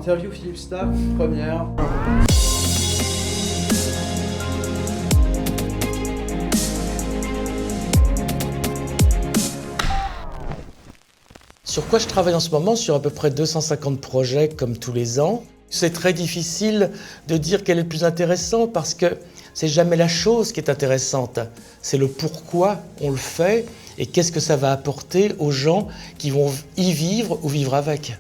Interview Philippe Staff, première. Sur quoi je travaille en ce moment? Sur à peu près 250 projets comme tous les ans. C'est très difficile de dire quel est le plus intéressant parce que c'est jamais la chose qui est intéressante. C'est le pourquoi on le fait et qu'est-ce que ça va apporter aux gens qui vont y vivre ou vivre avec.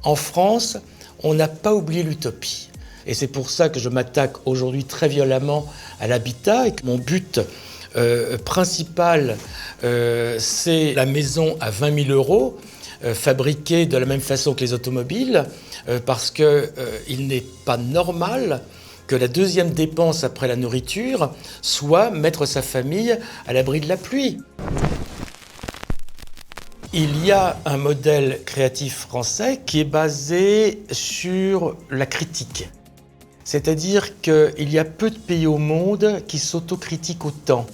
En France, on n'a pas oublié l'utopie. Et c'est pour ça que je m'attaque aujourd'hui très violemment à l'habitat et que mon but principal, c'est la maison à 20 000 €. Fabriqués de la même façon que les automobiles, parce qu'il n'est pas normal que la deuxième dépense après la nourriture soit mettre sa famille à l'abri de la pluie. Il y a un modèle créatif français qui est basé sur la critique. C'est-à-dire qu'il y a peu de pays au monde qui s'autocritiquent autant.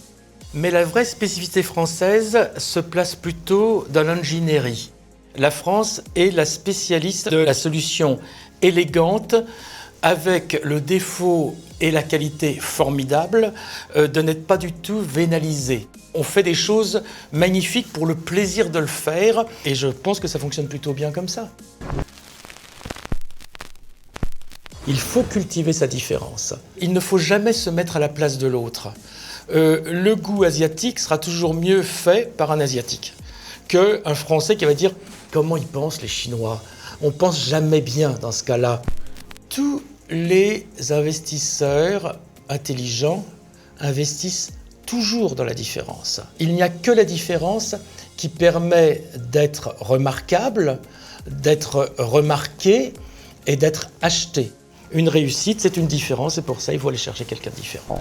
Mais la vraie spécificité française se place plutôt dans l'ingénierie. La France est la spécialiste de la solution élégante avec le défaut et la qualité formidable de n'être pas du tout vénalisé. On fait des choses magnifiques pour le plaisir de le faire et je pense que ça fonctionne plutôt bien comme ça. Il faut cultiver sa différence. Il ne faut jamais se mettre à la place de l'autre. Le goût asiatique sera toujours mieux fait par un asiatique qu'un Français qui va dire « Comment ils pensent les Chinois ?» On pense jamais bien dans ce cas-là. Tous les investisseurs intelligents investissent toujours dans la différence. Il n'y a que la différence qui permet d'être remarquable, d'être remarqué et d'être acheté. Une réussite, c'est une différence et pour ça, il faut aller chercher quelqu'un de différent.